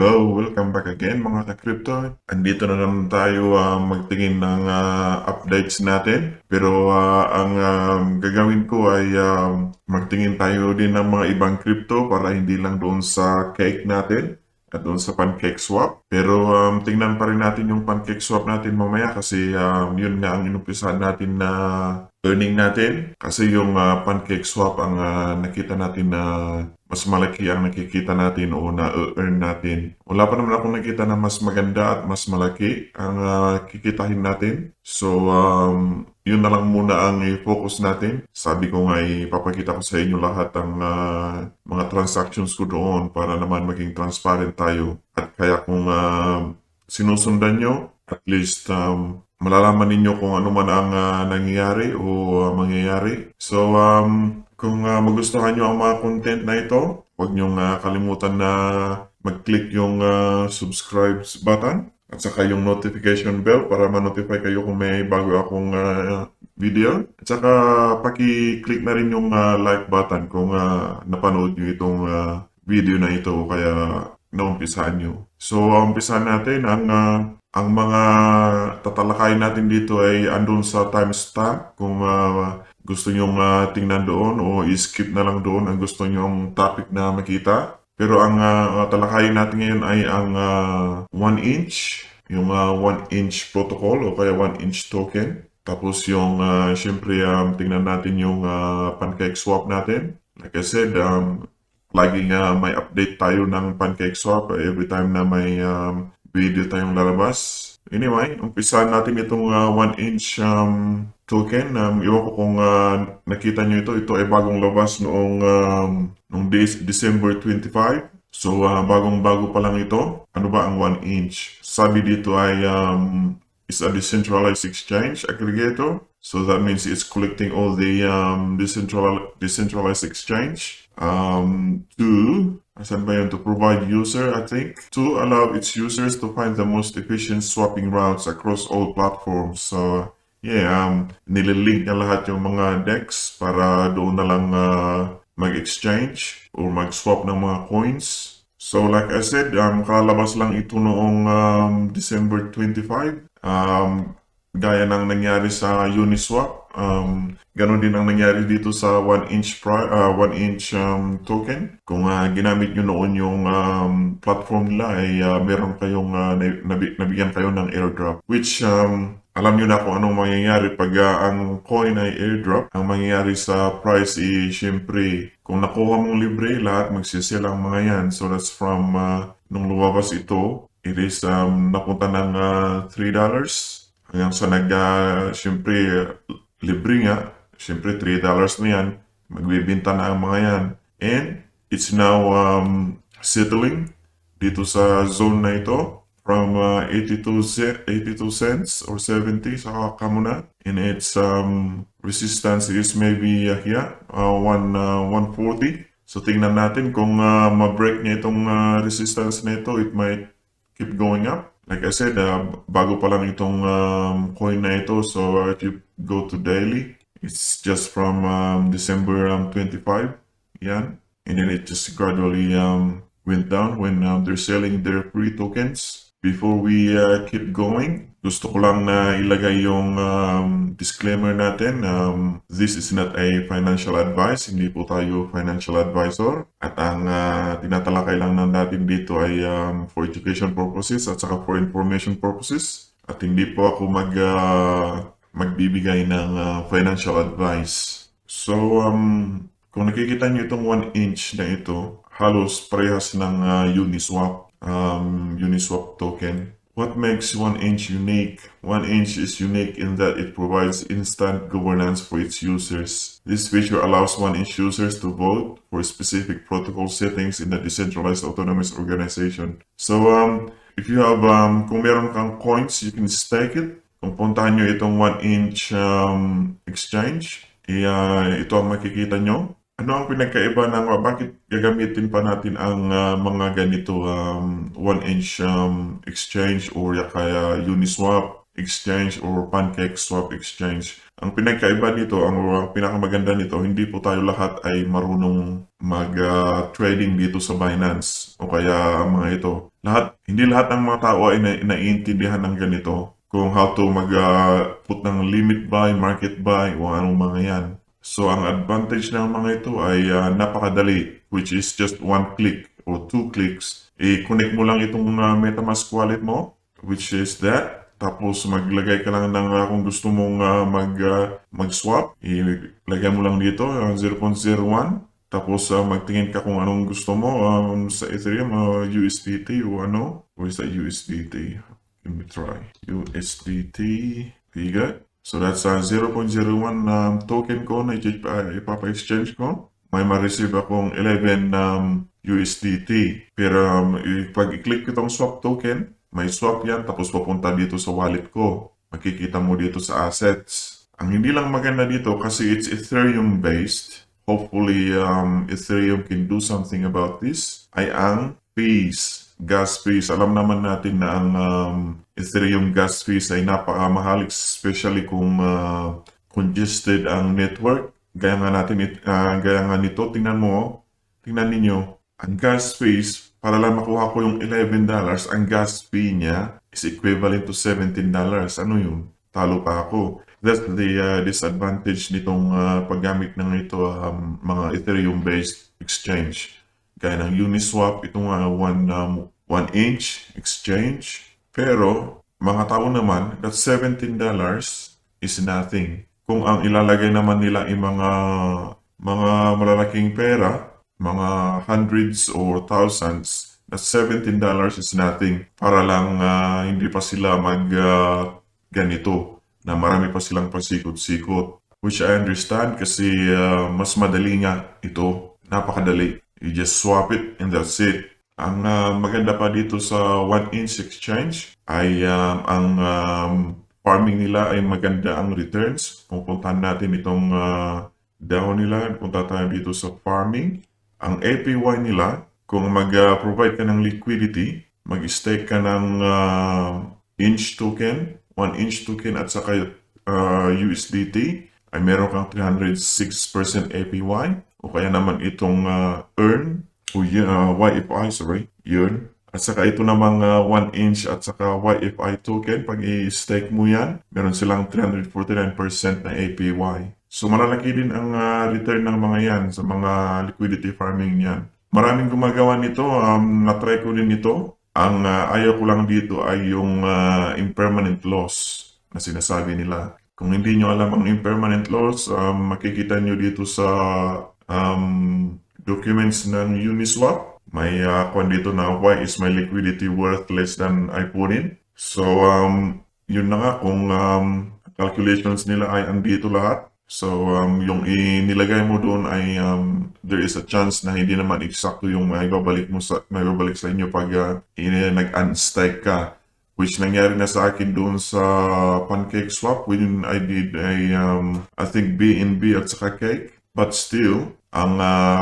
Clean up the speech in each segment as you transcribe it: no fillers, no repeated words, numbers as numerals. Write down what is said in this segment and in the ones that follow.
Hello, welcome back again mga ka-crypto. Andito na naman tayo magtingin ng updates natin. Pero ang gagawin ko ay magtingin tayo din ng mga ibang crypto para hindi lang doon sa cake natin at doon sa PancakeSwap. Pero tingnan pa rin natin yung PancakeSwap natin mamaya kasi yun nga ang inumpisahan natin na earning natin. Kasi yung PancakeSwap ang nakita natin na mas malaki ang nakikita natin o na-earn natin. Wala pa naman akong nakita na mas maganda at mas malaki ang kikitahin natin. So, yun na lang muna ang i-focus natin. Sabi ko nga, ipapakita ko sa inyo lahat ang mga transactions ko doon para naman maging transparent tayo. At kaya kung sinusundan nyo, at least malalaman ninyo kung ano man ang nangyayari o mangyayari. So, kung magustuhan nyo ang mga content na ito, huwag nyo kalimutan na mag-click yung subscribe button at saka yung notification bell para ma-notify kayo kung may bago akong video. At saka paki-click na rin yung like button kung napanood nyo itong video na ito kaya naumpisahan nyo. So, umpisahan natin ang mga tatalakayin natin dito ay andun sa timestamp kung gusto nyong tingnan doon o i-skip na lang doon ang gusto nyong topic na makita. Pero ang talakayin natin ngayon ay ang 1 inch, yung 1 inch protocol o kaya 1 inch token. Tapos yung syempre tingnan natin yung PancakeSwap natin. Like I said, laging may update tayo ng PancakeSwap every time na may video tayong lalabas. Anyway, umpisahan natin itong 1 inch token. Iwan ko kung nakita nyo ito. Ito ay bagong labas noong December 25. So, bagong-bago pa lang ito. Ano ba ang 1 inch? Sabi dito ay is a decentralized exchange aggregator. So, that means it's collecting all the decentralized exchange. To provide user, I think, to allow its users to find the most efficient swapping routes across all platforms. So, yeah, nililink niya lahat yung mga DEX para doon na lang mag-exchange or mag-swap ng mga coins. So, like I said, kalabas lang ito noong December 25. Gaya ng nangyari sa Uniswap. Ganon din ang nangyari dito sa 1 inch token. Kung ginamit nyo noon yung platform nila ay meron kayong nabigyan kayo ng airdrop. Which alam nyo na kung anong mangyayari pag ang coin ay airdrop. Ang mangyayari sa price ay syempre kung nakuha mong libre, lahat magsisell ang mga yan. So that's from nung lumabas ito, it is napunta ng $3. Hanggang sa syempre, libre nga. Syempre, $3 na yan. Magbibinta na ang mga yan. And, it's now settling dito sa zone na ito from 82 cents or 70 sa kamuna. And its resistance is maybe here, 140. So, tingnan natin kung ma-break niya itong resistance na ito, it might keep going up. Like I said, bago pa lang itong coin na ito. So, if you go to daily, it's just from December 25. Yan. And then it just gradually went down when they're selling their free tokens. Before we keep going, gusto ko lang na ilagay yung disclaimer natin. This is not a financial advice. Hindi po tayo financial advisor. At ang tinatalakay lang natin dito ay for education purposes at saka for information purposes. At hindi po ako magbibigay ng financial advice. So, kung nakikita nyo itong 1 inch na ito, halos parehas ng Uniswap. Uniswap token. What makes 1 inch unique? 1 inch is unique in that it provides instant governance for its users. This feature allows 1 inch users to vote for specific protocol settings in the decentralized autonomous organization. So, if you have, kung meron kang coins, you can stake it. Kung puntahan nyo itong 1 inch exchange, ito ang makikita nyo. Ano ang pinagkaiba ng bakit gagamitin pa natin ang mga ganito 1 inch exchange or kaya Uniswap? exchange or pancake swap exchange. Ang pinagkaiba nito, ang pinakamaganda nito, hindi po tayo lahat ay marunong mag-trading dito sa Binance o kaya mga ito. Hindi lahat ng mga tao ay naiintindihan ng ganito kung how to mag-put ng limit buy, market buy o anong mga yan. So, ang advantage ng mga ito ay napakadali, which is just one click or two clicks. I-connect mo lang itong MetaMask wallet mo, which is that. Tapos maglagay ka lang ng kung gusto mong mag-swap, ilagay mo lang dito 0.01. Tapos magtingin ka kung anong gusto mo sa Ethereum, USDT o ano. Or is that USDT? Let me try. USDT. Okay, good. So that's 0.01 token ko na ipapa-exchange ko. May ma-receive akong 11 USDT. Pero pag i-click ko itong swap token, may swap yan tapos papunta dito sa wallet ko. Makikita mo dito sa assets. Ang hindi lang maganda dito kasi it's Ethereum based. Hopefully Ethereum can do something about this. Ay ang fees, gas fees. Alam naman natin na ang Ethereum gas fees ay napakamahal, especially kung congested ang network. Gaya nga nito, tingnan ninyo, ang gas fees, para lang makuha ko yung $11, ang gas fee niya is equivalent to $17. Ano yun? Talo pa ako. That's the disadvantage nitong paggamit ng ito mga Ethereum-based exchange. Gaya ng Uniswap, itong 1-inch exchange. Pero, mga tao naman, that $17 is nothing. Kung ang ilalagay naman nila ay mga malalaking pera, mga hundreds or thousands, that $17 is nothing. Para lang hindi pa sila ganito, na marami pa silang pasikot-sikot. Which I understand kasi mas madali nga ito. Napakadali. You just swap it and that's it. Ang maganda pa dito sa 1-inch exchange ay ang farming nila ay maganda ang returns. Pupuntahan natin itong DAO nila. Punta tayo dito sa farming. Ang APY nila, kung mag-provide ka ng liquidity, mag-stake ka ng inch token, 1-inch token at saka USDT, ay meron kang 306% APY. O kaya naman itong earn, o YFI, yun. At saka ito namang 1-inch at saka YFI token, pag i-stake mo yan, meron silang 349% na APY. So malalaki din ang return ng mga yan sa mga liquidity farming yan. Maraming gumagawa nito, na-try ko din ito. Ang ayaw ko lang dito ay yung impermanent loss na sinasabi nila. Kung hindi nyo alam ang impermanent loss, makikita nyo dito sa documents ng Uniswap. May kwan dito na why is my liquidity worth less than I put in. So yun na nga kung calculations nila ay andito lahat. So yung inilagay mo doon ay there is a chance na hindi naman eksakto yung may babalik sa inyo pag nag-unstake ka. Which nangyari na sa akin doon sa Pancake Swap when I did I think BNB at saka Cake. But still, ang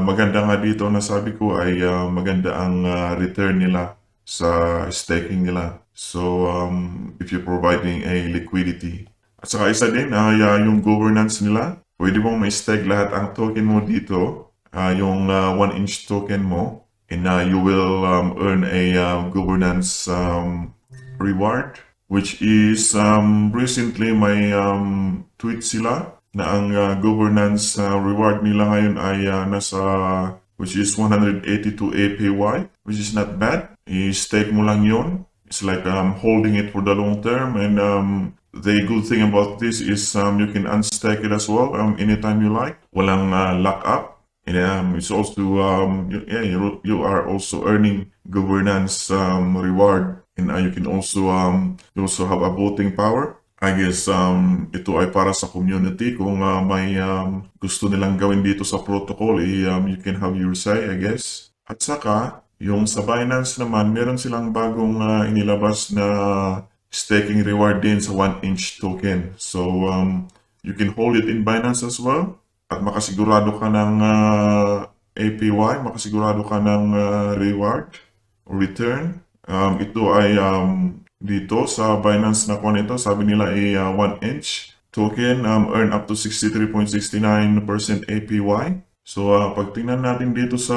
maganda nga dito na sabi ko ay maganda ang return nila sa staking nila. So, if you're providing a liquidity. At saka isa din, yung governance nila. Pwede mong ma-stake lahat ang token mo dito, yung 1-inch token mo, and you will earn a governance reward, which is recently may tweet sila na ang governance reward nila ngayon ay nasa which is 182 APY, which is not bad. I-stake mo lang yon. It's like holding it for the long term, and the good thing about this is you can unstake it as well anytime you like. Walang lock up. And it's also you are also earning governance reward, and you can also you also have a voting power. I guess ito ay para sa community kung may gusto nilang gawin dito sa protocol, you can have your say, I guess. At saka, yung sa Binance naman, meron silang bagong inilabas na staking reward din sa 1-inch token. So, you can hold it in Binance as well. At makasigurado ka ng APY, makasigurado ka ng reward or return. Ito ay dito sa Binance na kuha nito, sabi nila ay 1 inch token earn up to 63.69% APY. So pag tingnan natin dito sa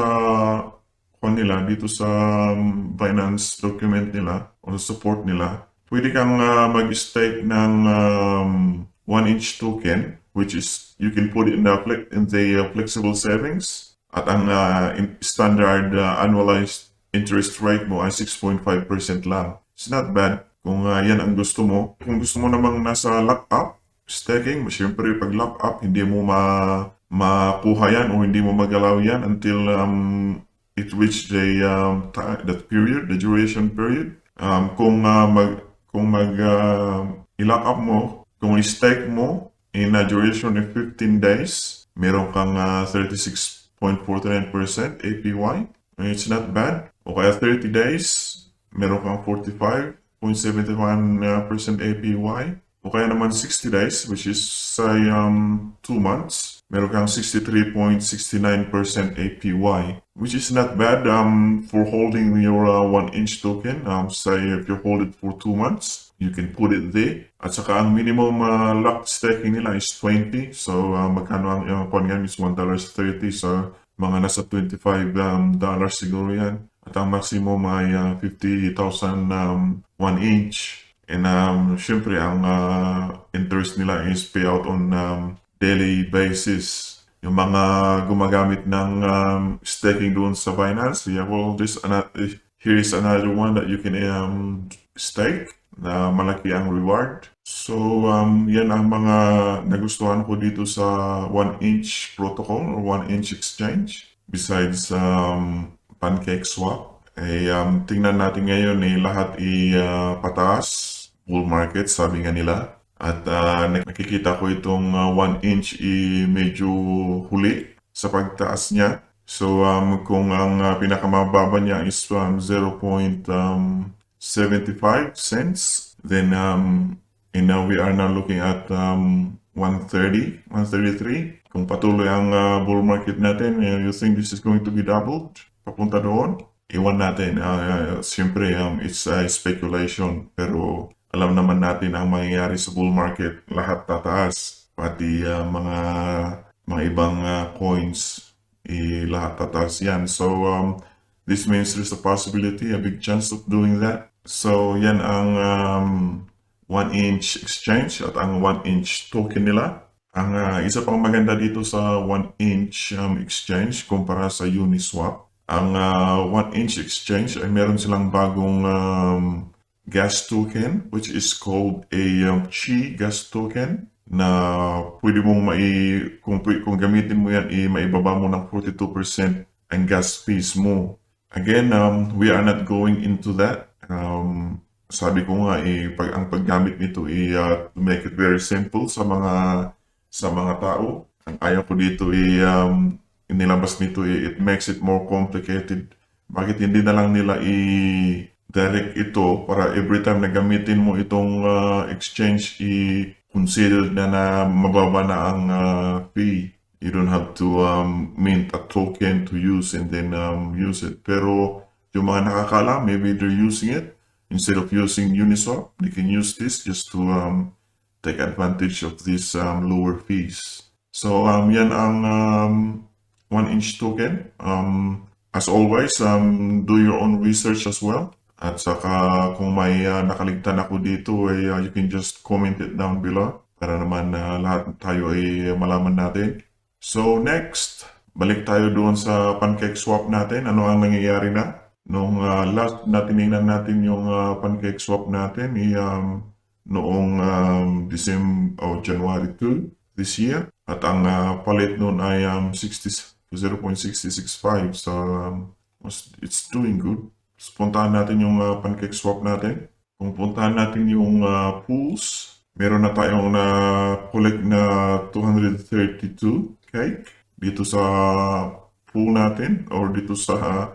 kuha nila, dito sa Binance document nila o support nila, pwede kang mag-stake ng 1 inch token, which is you can put it in the flexible savings, at ang standard annualized interest rate mo ay 6.5% lang. It's not bad kung yan ang gusto mo. Kung gusto mo namang nasa lock-up staking, syempre pag lock-up hindi mo makuha yan o hindi mo magalaw yan until it reach the period, the duration period. Kung i-lock up mo, kung i-stake mo in a duration of 15 days, meron kang 36.49% APY. It's not bad. O kaya 30 days, meron kang 45.71% APY. O kaya naman 60 days, which is say 2 months, meron kang 63.69% APY, which is not bad for holding your 1 inch token. Say if you hold it for 2 months, you can put it there. At saka ang minimum lock staking nila is 20. So magkano ang yan is $1.30. So mga nasa $25 siguro yan. At ang maximum ay 50,000 1 inch. And syempre ang interest nila is payout on daily basis. Yung mga gumagamit ng staking doon sa Binance, well, here is another one that you can stake na malaki ang reward. So, yan ang mga nagustuhan ko dito sa 1 inch protocol or 1 inch exchange. Besides PancakeSwap, tingnan natin ngayon lahat pataas. Bull market, sabi nga nila. At nakikita ko itong 1 inch medyo huli sa pagtaas niya. So, kung ang pinakamababa niya is 0.75 cents, then and now we are now looking at 130, 133. Kung patuloy ang bull market natin, you think this is going to be doubled? Papunta doon? Iwan natin. Siyempre, it's speculation. Pero alam naman natin ang mangyayari sa bull market. Lahat tataas. Pati mga ibang coins, lahat tataas yan. So, this means there's a possibility, a big chance of doing that. So, yan ang 1 inch exchange at ang 1 inch token nila. Ang isa pang maganda dito sa 1 inch exchange kumpara sa Uniswap, ang 1 inch exchange ay meron silang bagong gas token, which is called a Chi gas token, na pwede mong kung gamitin mo yan, maibaba mo ng 42% ang gas fees mo. Again, we are not going into that. Sabi ko nga, ang paggamit nito to make it very simple sa mga tao. Ang ayaw ko dito inilabas nito, it makes it more complicated. Bakit hindi na lang nila direct ito para every time na gamitin mo itong exchange, consider na mababa na ang fee. You don't have to mint a token to use and then use it. Pero yung mga nakakala, maybe they're using it. Instead of using Uniswap, they can use this just to take advantage of these lower fees. So yan ang 1 inch token. As always, do your own research as well. At saka kung may nakaligtan ako dito, you can just comment it down below para naman lahat tayo ay malaman natin. So next, balik tayo doon sa PancakeSwap natin. Ano ang nangyayari na? Nung last na tinignan natin yung PancakeSwap natin, noong January 2 this year. At ang palit noon ay 0.665. So it's doing good. So, puntahan natin yung PancakeSwap natin. Kung puntahan natin yung pools, meron na tayong collect na 232 cake dito sa pool natin or dito sa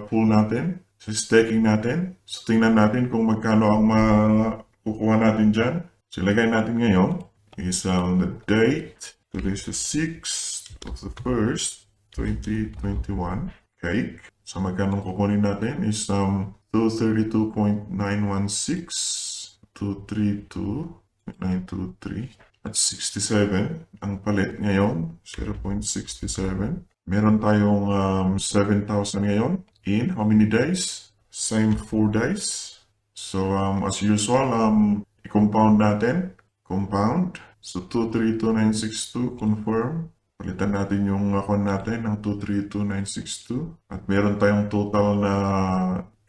pool natin, sa staking natin. So tingnan natin kung magkano ang makukuha natin dyan. So ilagay natin ngayon is the date. Today is the 6th of the 1st, 2021 cake. So magkano kukunin natin is 232.916, 232.923, at 67 ang palit ngayon, 0.67. Meron tayong 7,000 ngayon. In how many days? Same 4 days. So as usual, i-compound natin. Compound. So 232,962, confirm. Palitan natin yung account natin ng 232,962. At meron tayong total na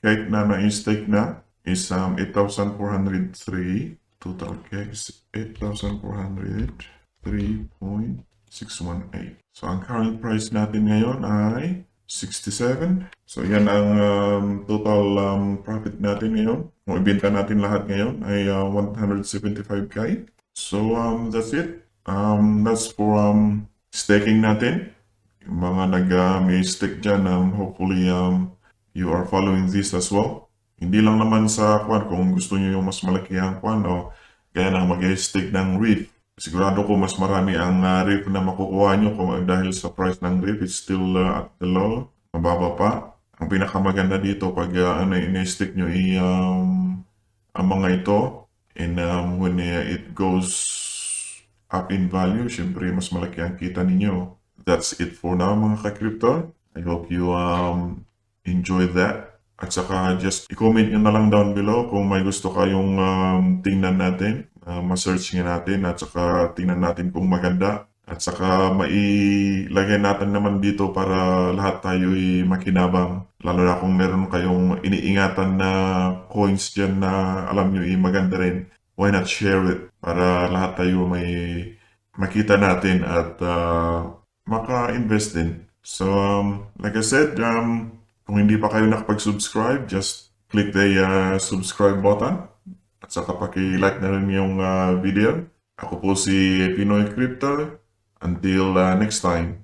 cake na na-stake na is 8,403. Total cake is 8,403.618. So ang current price natin ngayon ay 67. So yan ang total profit natin ngayon. Kung ibenta natin lahat ngayon ay 175k. So that's it. That's for staking natin. Yung mga may stake dyan, hopefully you are following this as well. Hindi lang naman sa kwan, kung gusto niyo yung mas malaki ang kwan o kaya na mag-stake ng REIT. Sigurado ko mas marami ang REIT na makukuha nyo dahil sa price ng REIT is still at the low, mababa pa. Ang pinakamaganda dito pag in-stake nyo ang mga ito, and when it goes up in value, syempre mas malaki ang kita ninyo. That's it for now mga ka-crypto. I hope you enjoy that. At saka just i-comment nyo na lang down below kung may gusto kayong tingnan natin, ma-search nga natin, at saka tingnan natin kung maganda. At saka mailagay natin naman dito para lahat tayo makinabang. Lalo na kung meron kayong iniingatan na coins dyan na alam nyo maganda rin. Why not share it para lahat tayo may makita natin at maka-invest din. So, like I said, kung hindi pa kayo nakapag-subscribe, just click the subscribe button at saka paki-like na rin yung video. Ako po si Pinoy Crypto. Until next time.